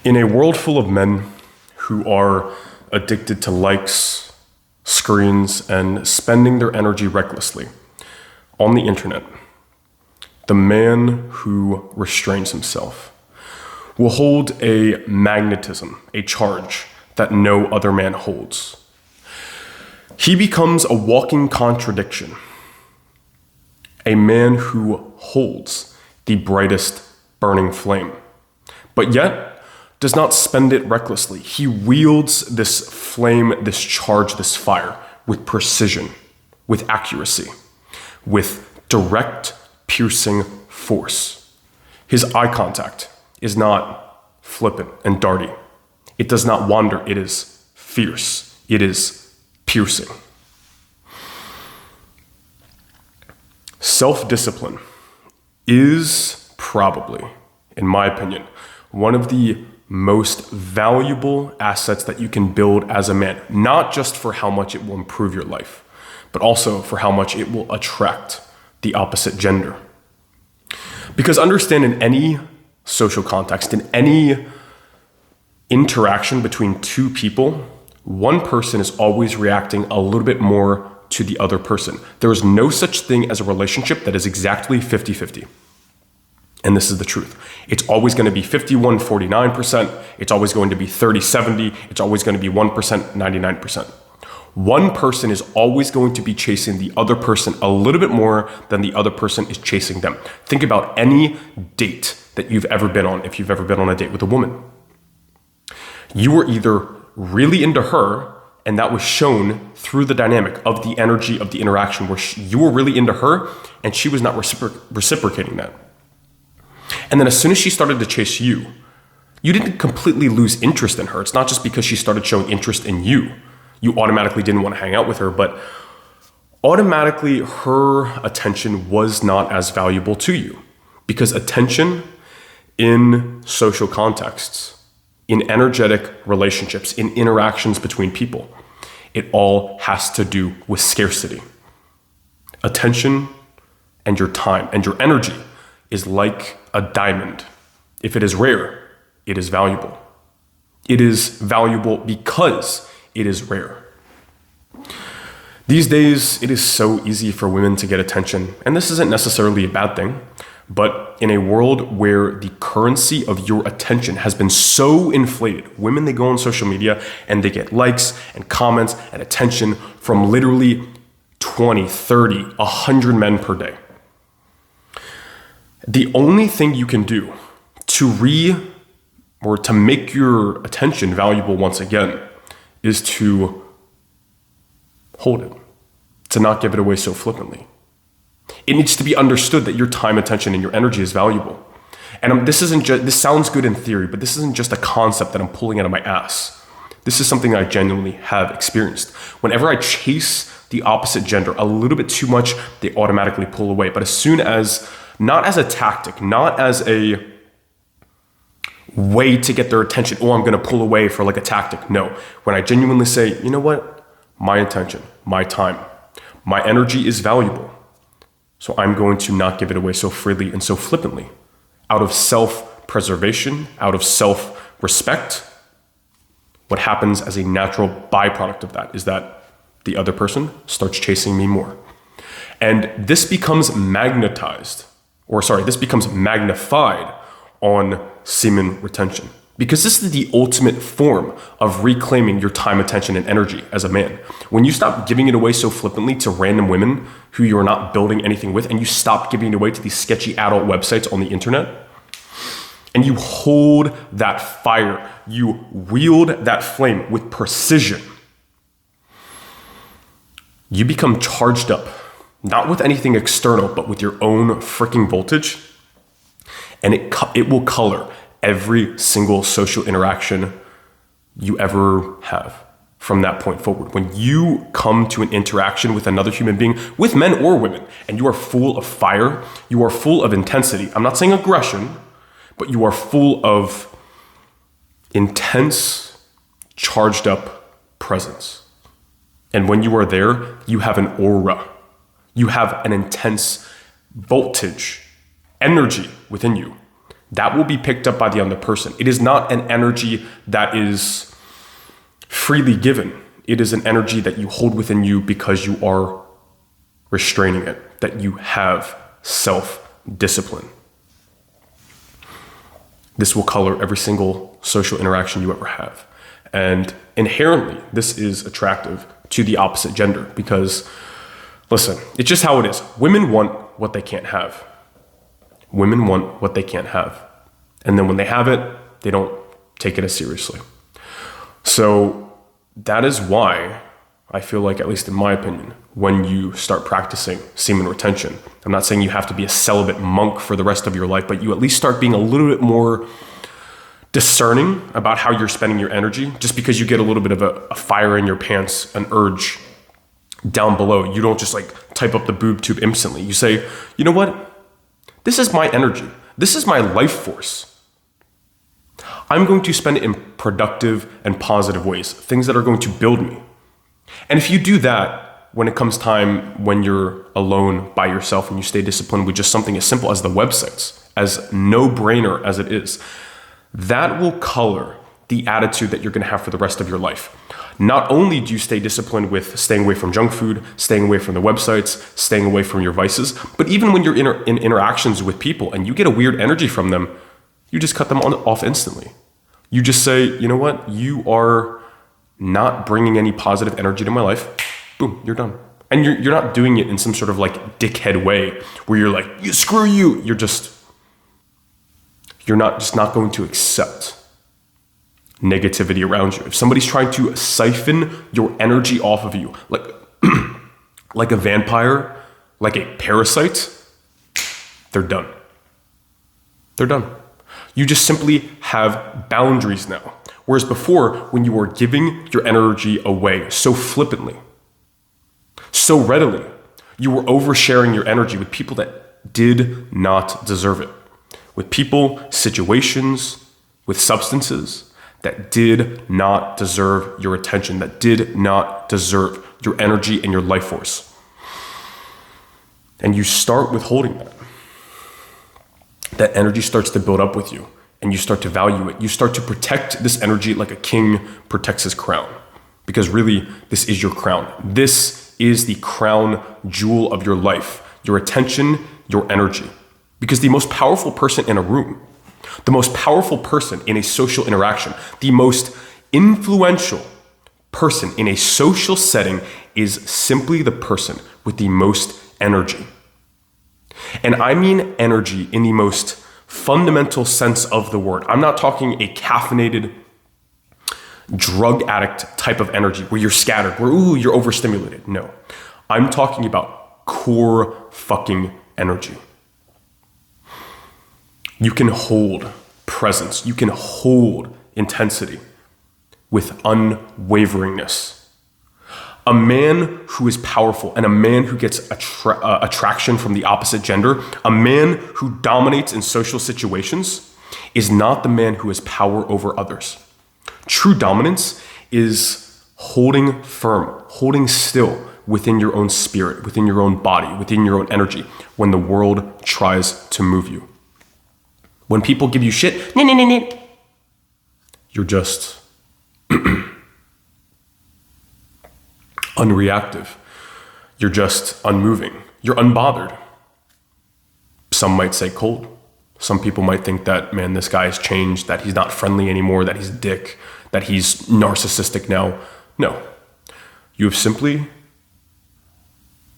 In a world full of men who are addicted to likes, screens, and spending their energy recklessly on the internet, the man who restrains himself will hold a magnetism, a charge that no other man holds. He becomes a walking contradiction, a man who holds the brightest burning flame, but yet does not spend it recklessly. He wields this flame, this charge, this fire with precision, with accuracy, with direct, piercing force. His eye contact is not flippant and darty. It does not wander. It is fierce. It is piercing. Self-discipline is probably, in my opinion, one of the most valuable assets that you can build as a man, not just for how much it will improve your life, but also for how much it will attract the opposite gender. Because understand, in any social context, in any interaction between two people, one person is always reacting a little bit more to the other person. There is no such thing as a relationship that is exactly 50-50. And this is the truth. It's always going to be 51, 49%. It's always going to be 30, 70. It's always going to be 1%, 99%. One person is always going to be chasing the other person a little bit more than the other person is chasing them. Think about any date that you've ever been on, if you've ever been on a date with a woman. You were either really into her, and that was shown through the dynamic of the energy of the interaction, where you were really into her and she was not reciprocating that. And then as soon as she started to chase you, you didn't completely lose interest in her. It's not just because she started showing interest in you. You automatically didn't want to hang out with her, but automatically her attention was not as valuable to you. Because attention in social contexts, in energetic relationships, in interactions between people, it all has to do with scarcity. Attention and your time and your energy is like a diamond. If it is rare, it is valuable. It is valuable because it is rare. These days, it is so easy for women to get attention, and this isn't necessarily a bad thing, but in a world where the currency of your attention has been so inflated, women, they go on social media and they get likes and comments and attention from literally 20, 30, 100 men per day. The only thing you can do to make your attention valuable once again is to hold it, to not give it away so flippantly. It needs to be understood that your time, attention, and your energy is valuable. And this sounds good in theory, but this isn't just a concept that I'm pulling out of my ass. This is something I genuinely have experienced. Whenever I chase the opposite gender a little bit too much, they automatically pull away. But as soon as, not as a tactic, not as a way to get their attention, oh, I'm going to pull away for like a tactic. No, when I genuinely say, you know what? My attention, my time, my energy is valuable. So I'm going to not give it away so freely and so flippantly. Out of self-preservation, out of self-respect, what happens as a natural byproduct of that is that the other person starts chasing me more. And this becomes magnified on semen retention. Because this is the ultimate form of reclaiming your time, attention, and energy as a man. When you stop giving it away so flippantly to random women who you're not building anything with, and you stop giving it away to these sketchy adult websites on the internet, and you hold that fire, you wield that flame with precision, you become charged up, not with anything external, but with your own freaking voltage, and it will color every single social interaction you ever have from that point forward. When you come to an interaction with another human being, with men or women, and you are full of fire, you are full of intensity. I'm not saying aggression, but you are full of intense, charged up presence. And when you are there, you have an aura. You have an intense voltage, energy within you that will be picked up by the other person. It is not an energy that is freely given. It is an energy that you hold within you because you are restraining it, that you have self-discipline. This will color every single social interaction you ever have. And inherently, this is attractive to the opposite gender because, listen, it's just how it is. Women want what they can't have. Women want what they can't have. And then when they have it, they don't take it as seriously. So that is why I feel like, at least in my opinion, when you start practicing semen retention, I'm not saying you have to be a celibate monk for the rest of your life, but you at least start being a little bit more discerning about how you're spending your energy. Just because you get a little bit of a fire in your pants, an urge down below, you don't just like type up the boob tube instantly. You say, you know what? This is my energy. This is my life force. I'm going to spend it in productive and positive ways, things that are going to build me. And if you do that, when it comes time when you're alone by yourself and you stay disciplined with just something as simple as the websites, as no-brainer as it is, that will color the attitude that you're going to have for the rest of your life. Not only do you stay disciplined with staying away from junk food, staying away from the websites, staying away from your vices, but even when you're in interactions with people and you get a weird energy from them, you just cut them off instantly. You just say, you know what? You are not bringing any positive energy to my life. Boom, you're done. And you're not doing it in some sort of like dickhead way where you're like, you screw you. You're not going to accept negativity around you. If somebody's trying to siphon your energy off of you, like a vampire, like a parasite, they're done. They're done. You just simply have boundaries now. Whereas before, when you were giving your energy away so flippantly, so readily, you were oversharing your energy with people that did not deserve it. With people, situations, with substances that did not deserve your attention, that did not deserve your energy and your life force. And you start withholding that. That energy starts to build up with you and you start to value it. You start to protect this energy like a king protects his crown, because really this is your crown. This is the crown jewel of your life, your attention, your energy. Because the most powerful person in a room, the most powerful person in a social interaction, the most influential person in a social setting is simply the person with the most energy. And I mean energy in the most fundamental sense of the word. I'm not talking a caffeinated, drug addict type of energy where you're scattered, where you're overstimulated. No, I'm talking about core fucking energy. You can hold presence. You can hold intensity with unwaveringness. A man who is powerful and a man who gets attraction from the opposite gender, a man who dominates in social situations, is not the man who has power over others. True dominance is holding firm, holding still within your own spirit, within your own body, within your own energy when the world tries to move you. When people give you shit, you're just unreactive. You're just unmoving. You're unbothered. Some might say cold. Some people might think that, man, this guy has changed, that he's not friendly anymore, that he's a dick, that he's narcissistic now. No. You have simply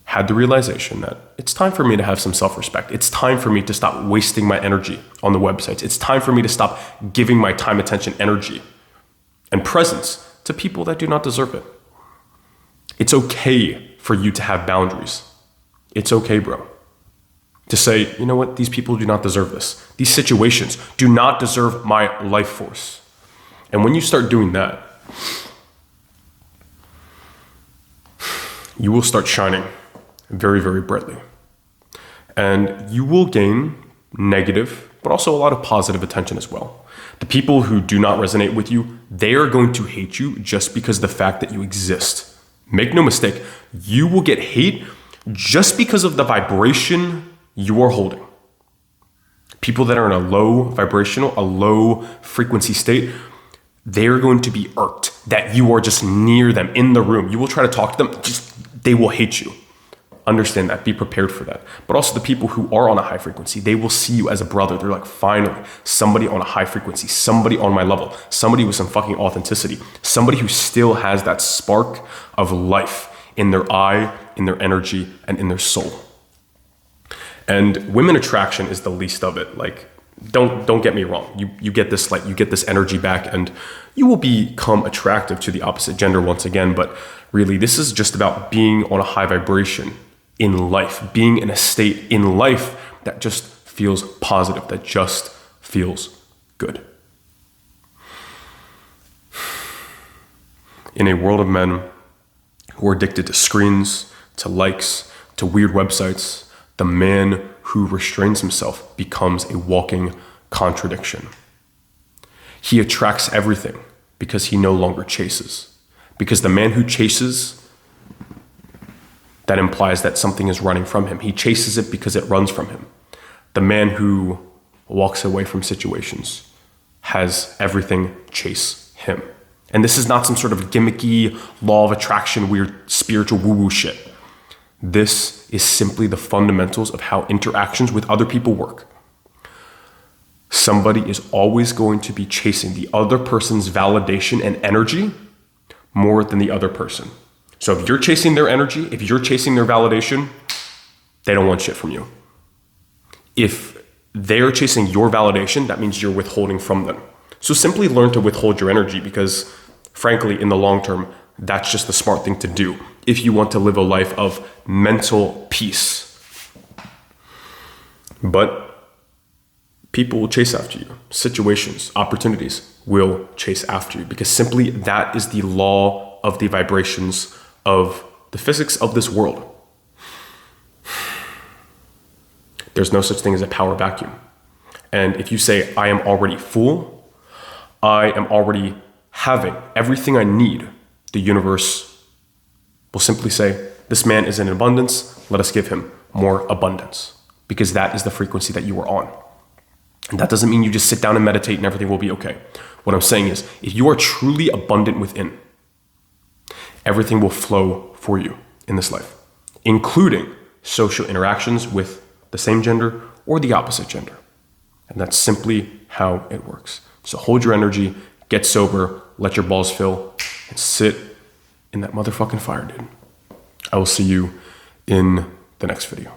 had the realization that it's time for me to have some self-respect. It's time for me to stop wasting my energy on the websites. It's time for me to stop giving my time, attention, energy, and presence to people that do not deserve it. It's okay for you to have boundaries. It's okay, bro. To say, you know what, these people do not deserve this. These situations do not deserve my life force. And when you start doing that, you will start shining very, very brightly. And you will gain negative, but also a lot of positive attention as well. The people who do not resonate with you, they are going to hate you just because of the fact that you exist. Make no mistake, you will get hate just because of the vibration you are holding. People that are in a low vibrational, a low frequency state, they're going to be irked that you are just near them in the room. You will try to talk to them, they will hate you. Understand that, be prepared for that. But also the people who are on a high frequency, they will see you as a brother. They're like, finally, somebody on a high frequency, somebody on my level, somebody with some fucking authenticity, somebody who still has that spark of life in their eye, in their energy, and in their soul. And women attraction is the least of it. Like, don't get me wrong. You get this light, you get this energy back, and you will become attractive to the opposite gender once again. But really, this is just about being on a high vibration in life, being in a state in life that just feels positive, that just feels good. In a world of men who are addicted to screens, to likes, to weird websites, the man who restrains himself becomes a walking contradiction. He attracts everything because he no longer chases. Because the man who chases, that implies that something is running from him. He chases it because it runs from him. The man who walks away from situations has everything chase him. And this is not some sort of gimmicky law of attraction, weird spiritual woo-woo shit. This is simply the fundamentals of how interactions with other people work. Somebody is always going to be chasing the other person's validation and energy more than the other person. So if you're chasing their energy, if you're chasing their validation, they don't want shit from you. If they're chasing your validation, that means you're withholding from them. So simply learn to withhold your energy because, frankly, in the long term, that's just the smart thing to do if you want to live a life of mental peace. But people will chase after you. Situations, opportunities will chase after you because simply that is the law of the vibrations of the physics of this world. There's no such thing as a power vacuum. And if you say, I am already full, I am already having everything I need, the universe will simply say, this man is in abundance, let us give him more abundance. Because that is the frequency that you are on. And that doesn't mean you just sit down and meditate and everything will be okay. What I'm saying is, if you are truly abundant within, everything will flow for you in this life, including social interactions with the same gender or the opposite gender. And that's simply how it works. So hold your energy, get sober, let your balls fill, and sit in that motherfucking fire, dude. I will see you in the next video.